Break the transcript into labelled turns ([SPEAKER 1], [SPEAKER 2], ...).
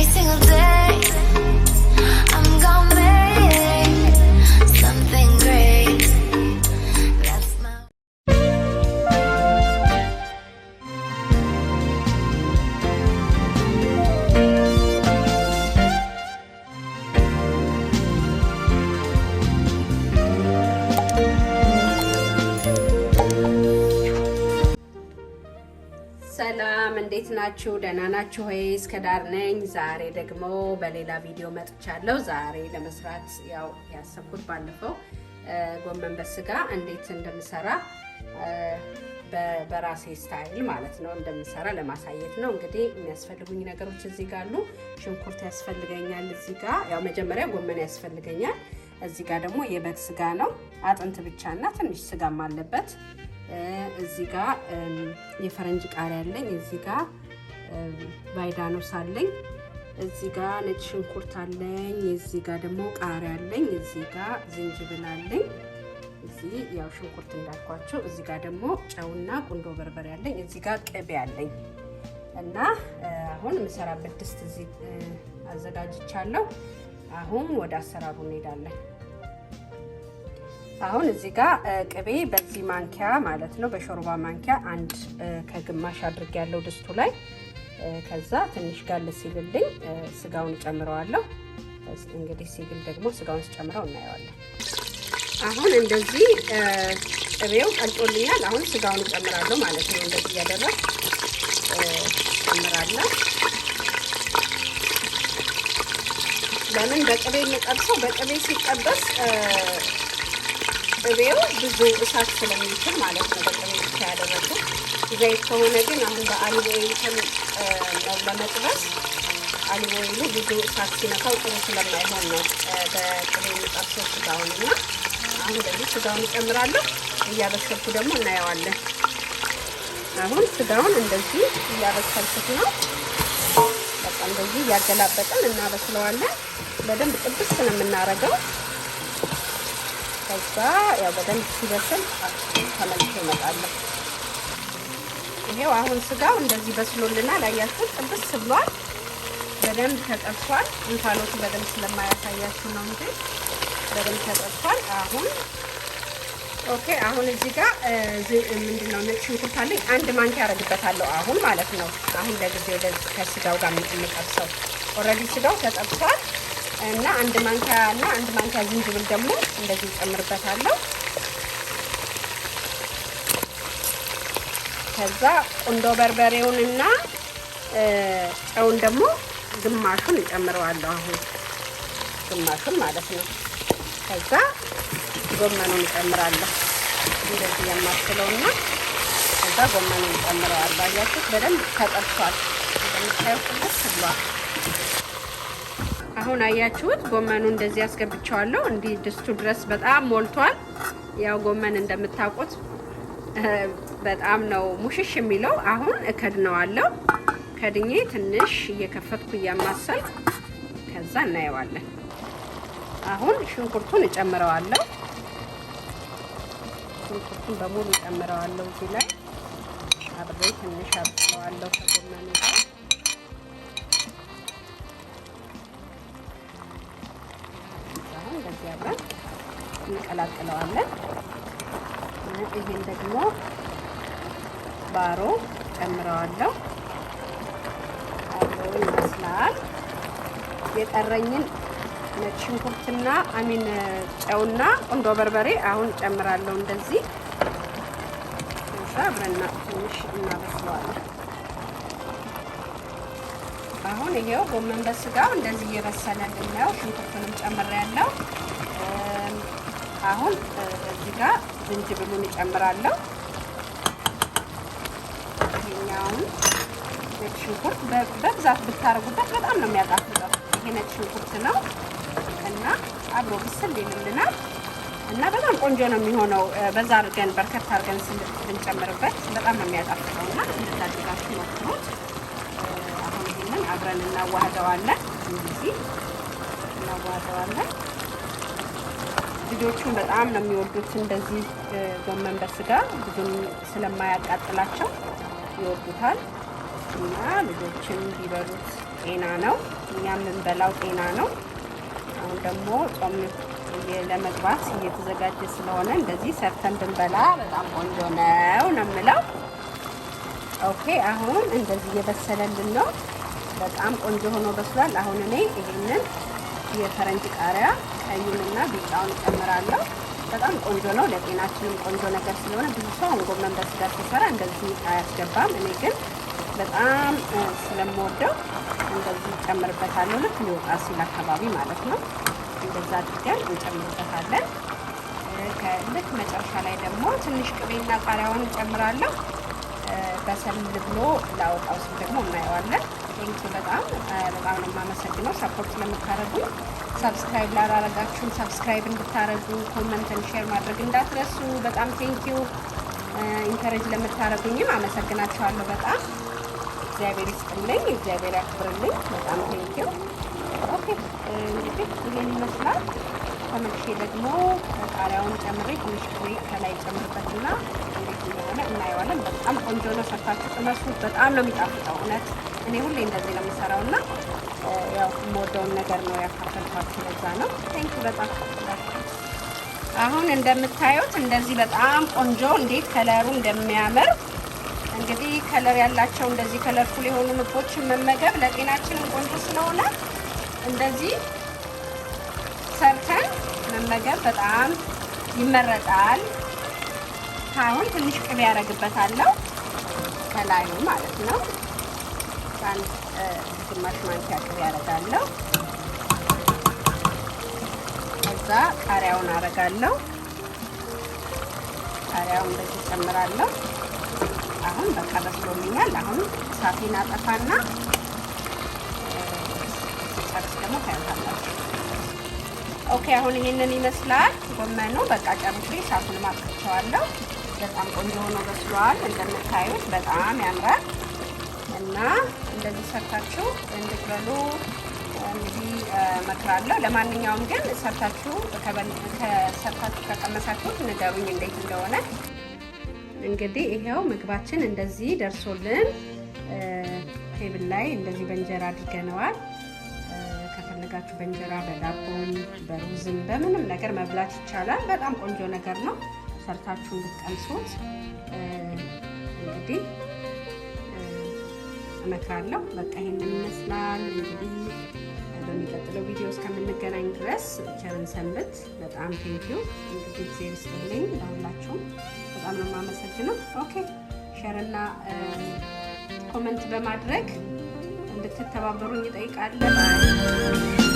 [SPEAKER 1] single day. I'm gonna make something great. That's my
[SPEAKER 2] ሰላም እንዴት ናችሁ? ደህና ናችሁ ወይ? እስከ ዳር ነኝ። ዛሬ ደግሞ በሌላ ቪዲዮ መጥቻለሁ። ዛሬ ለመስራት ያው ያሰብኩት ባለፈው ጎመን በስጋ እንዴት እንደምሰራ በራሴ ስታይል ማለት ነው እንደምሰራ ለማሳየት ነው። እንግዲህ የሚያስፈልጉኝ ነገሮች እዚህ ጋር አሉ። ሽንኩርት ያስፈልገኛል። እዚህ ጋር ያው መጀመሪያ ጎመን ያስፈልገኛል። እዚህ ጋር ደግሞ የበግ ስጋ ነው፣ አጥንት ብቻና ትንሽ ስጋም አለበት። እዚህ ጋር የፈረንጅ ቃሪያ አለኝ። እዚህ ጋር ቫይዳኖስ አለኝ። እዚህ ጋር ነጭ ሽንኩርት አለኝ። እዚህ ጋር ደግሞ ቃሪያ አለኝ። እዚህ ጋር ዝንጅብል አለኝ። እዚህ ያው ሽንኩርት እንዳልኳቸው። እዚህ ጋር ደግሞ ጨውና ቁንዶ በርበሬ አለኝ። እዚህ ጋር ቅቤ አለኝ እና አሁን የምሰራበት ድስት እዚህ አዘጋጅቻለሁ። አሁን ወደ አሰራሩ እንሄዳለን። አሁን እዚህ ጋር ቅቤ በዚህ ማንኪያ ማለት ነው በሾርባ ማንኪያ አንድ ከግማሽ አድርጌያለሁ ድስቱ ላይ። ከዛ ትንሽ ጋር ሲልልኝ ስጋውን ጨምረዋለሁ። እንግዲህ ሲግል ደግሞ ስጋውን ጨምረው እናየዋለን። አሁን እንደዚህ ቅቤው ቀልጦልኛል። አሁን ስጋውን ጨምራለሁ ማለት ነው። እንደዚህ ያደረኩ ጨምራለሁ። ለምን በቅቤ እንጠብሰው? በቅቤ ሲጠበስ ቅቤው ብዙ እሳት ስለሚችል ማለት ነው። በቅቤ ብቻ ያደረኩት። ዘይት ከሆነ ግን አሁን በአሊቭ ኦይል ለመጥበስ አሊቭ ኦይሉ ብዙ እሳት ሲነካው ጥሩ ስለማይሆን ነው በቅቤ የምጠብሰው ስጋውን። እና አሁን እንደዚህ ስጋውን እጨምራለሁ። እያበሰልኩ ደግሞ እናየዋለን። አሁን ስጋውን እንደዚህ እያበሰልኩት ነው። በቃ እንደዚህ እያገላበጥን እናበስለዋለን። በደንብ ጥብስ ነው የምናረገው። ከዛ ያው በደንብ ሲበስል ተመልሶ እመጣለሁ። ይሄው አሁን ስጋው እንደዚህ በስሎልናል። አያችሁት? ጥብስ ብሏል። በደንብ ተጠብሷል። እንፋሎቱ በደንብ ስለማያሳያችሁ ነው እንጂ በደንብ ተጠብሷል። አሁን ኦኬ። አሁን እዚህ ጋር ምንድነው ነጭ ሽንኩርት አለኝ። አንድ ማንኪያ አረግበታለሁ አሁን ማለት ነው። አሁን ለጊዜው ከስጋው ጋር የምንጠብሰው ኦልሬዲ ስጋው ተጠብሷል። እና አንድ ማንኪያ ዝንጅብል ደግሞ እንደዚህ ጨምርበታለሁ። ከዛ ቁንዶ በርበሬውንና ጨውን ደግሞ ግማሹን እጨምረዋለሁ። አሁን ግማሹን ማለት ነው። ከዛ ጎመኑን እጨምራለሁ። እንደዚህ ያማስለውና ከዛ ጎመኑን እጨምረዋለሁ። አያችሁት? በደንብ ተጠብሷል። እንደምታዩት ደስ ብሏል። አሁን አያችሁት? ጎመኑ እንደዚህ አስገብቻለሁ። እንዲህ ድስቱ ድረስ በጣም ሞልቷል። ያው ጎመን እንደምታውቁት በጣም ነው ሙሽሽ የሚለው። አሁን እከድነዋለሁ። ከድኜ ትንሽ እየከፈትኩ እያማሰል ከዛ እናየዋለን። አሁን ሽንኩርቱን እጨምረዋለሁ። ሽንኩርቱን በሙሉ እጨምረዋለሁ። እዚህ ላይ አብሬ ትንሽ አብስለዋለሁ ከጎመኑ ጋር። እንደዚህ አብረን እንቀላቅለዋለን። ይሄን ደግሞ ባሮ ጨምረዋለሁ። አብሮ ይመስላል። የጠረኝን ነጭ ሽንኩርትና ጨውና ቁንዶ በርበሬ አሁን ጨምራለሁ። እንደዚህ ከዛ አብረን ትንሽ እናበስለዋለን። አሁን ይሄው ጎመን በስጋው እንደዚህ እየበሰለልን ነው። ሽንኩርቱንም ጨምሬያለሁ። አሁን እዚህ ጋር ዝንጅብሉን እጨምራለሁ። ይሄኛውን ነጭ ሽንኩርት በብዛት ብታረጉበት በጣም ነው የሚያጣፍጠው። ይሄ ነጭ ሽንኩርት ነው እና አብሮ ብስል ይልልናል እና በጣም ቆንጆ ነው የሚሆነው። በዛ አድርገን በርከት አድርገን ስንጨምርበት በጣም ነው የሚያጣፍጠው እና እንደዛ አድርጋችሁ ሞክሩት። አሁን ይሄንን አብረን እናዋህደዋለን። እንደዚህ እናዋህደዋለን። ልጆቹን በጣም ነው የሚወዱት። እንደዚህ ጎመን በስጋ ብዙም ስለማያቃጥላቸው ይወዱታል እና ልጆችን ቢበሉት ጤና ነው። እኛም የምንበላው ጤና ነው። አሁን ደግሞ ጾም ለመግባት እየተዘጋጀ ስለሆነ እንደዚህ ሰርተን ብንበላ በጣም ቆንጆ ነው የምለው። ኦኬ አሁን እንደዚህ እየበሰለልን ነው። በጣም ቆንጆ ሆኖ በስሏል። አሁን እኔ ይሄንን የፈረንጅ ቃሪያ ቀዩንና ቢጫውን እጨምራለሁ። በጣም ቆንጆ ነው፣ ለጤናችንም ቆንጆ ነገር ስለሆነ ብዙ ሰው ጎመን በስጋ ሲሰራ እንደዚህ አያስገባም። እኔ ግን በጣም ስለምወደው እንደዚህ እጨምርበታለሁ። ልክ ሊወጣ ሲል አካባቢ ማለት ነው። እንደዛ አድርገን እንጨምርበታለን። ልክ መጨረሻ ላይ ደግሞ ትንሽ ቅቤና ቃሪያውን እንጨምራለሁ። በሰል ብሎ ላወጣው ሲል ደግሞ እናየዋለን። ቴንኪ በጣም ነው የማመሰግነው ሰፖርት ስለምታደርጉኝ። ሰብስክራይብ ላላረጋችሁም ሰብስክራይብ እንድታረጉ፣ ኮመንትን ሼር ማድረግ እንዳትረሱ። በጣም ቴንኪው። ኢንከሬጅ ለምታደርጉኝም አመሰግናችኋለሁ በጣም። እግዚአብሔር ይስጥልኝ፣ እግዚአብሔር ያክብርልኝ። በጣም ቴንኪው። ኦኬ እንግዲህ ይሄን ይመስላል። ተመልሼ ደግሞ ቃሪያውን ጨምሬ ትንሽ ቅቤ ከላይ ጨምርበትና እንዴት እንደሆነ እናየዋለን። በጣም ቆንጆ ነው። ሰርታችሁ ቅመሱት። በጣም ነው የሚጣፍጠው። እውነት እኔ ሁሌ እንደዚህ ነው የምሰራውና ያው የምወደውን ነገር ነው ያካፈልኳችሁ። ለዛ ነው ቴንክ በጣም። አሁን እንደምታዩት እንደዚህ በጣም ቆንጆ እንዴት ከለሩ እንደሚያምር እንግዲህ ከለር ያላቸው እንደዚህ ከለርፉል የሆኑ ምግቦችን መመገብ ለጤናችን ቆንጆ ስለሆነ እንደዚህ ሰርተን መመገብ በጣም ይመረጣል። አሁን ትንሽ ቅቤ ያደርግበታለሁ ከላዩ ማለት ነው። አንድ ግማሽ ማንኪያ ቅቤ ያደርጋለሁ። ከዛ ቃሪያውን አደርጋለሁ። ቃሪያውን እንደዚህ ጨምራለሁ። አሁን በቃ በስሎልኛል። አሁን እሳቴን አጠፋና ጨርስ ደግሞ ታዩታላችሁ። ኦኬ አሁን ይሄንን ይመስላል ጎመኑ። በቃ ጨርሼ እሳቱን ማጥፋቸዋለሁ። በጣም ቆንጆ ሆኖ በስሏል። እንደምታዩት በጣም ያምራል እና እንደዚህ ሰርታችሁ እንድትበሉ እንግዲህ እመክራለሁ። ለማንኛውም ግን ሰርታችሁ ከቀመሳችሁት ንገሩኝ እንዴት እንደሆነ። እንግዲህ ይሄው ምግባችን እንደዚህ ደርሶልን ቴብል ላይ እንደዚህ በእንጀራ አድርገነዋል። ከፈለጋችሁ በእንጀራ በዳቦም በሩዝም በምንም ነገር መብላት ይቻላል። በጣም ቆንጆ ነገር ነው። ሰርታችሁ እንድትቀምሱት እንግዲህ እመክራለሁ። በቃ ይሄንን ይመስላል። እንግዲህ በሚቀጥለው ቪዲዮ እስከምንገናኝ ድረስ ቸርን ሰንብት። በጣም ቴንኪው። እንግዲህ እግዚአብሔር ይስጥልኝ ለሁላችሁም። በጣም ነው የማመሰግነው። ኦኬ ሼርና ኮመንት በማድረግ እንድትተባበሩኝ እጠይቃለሁ።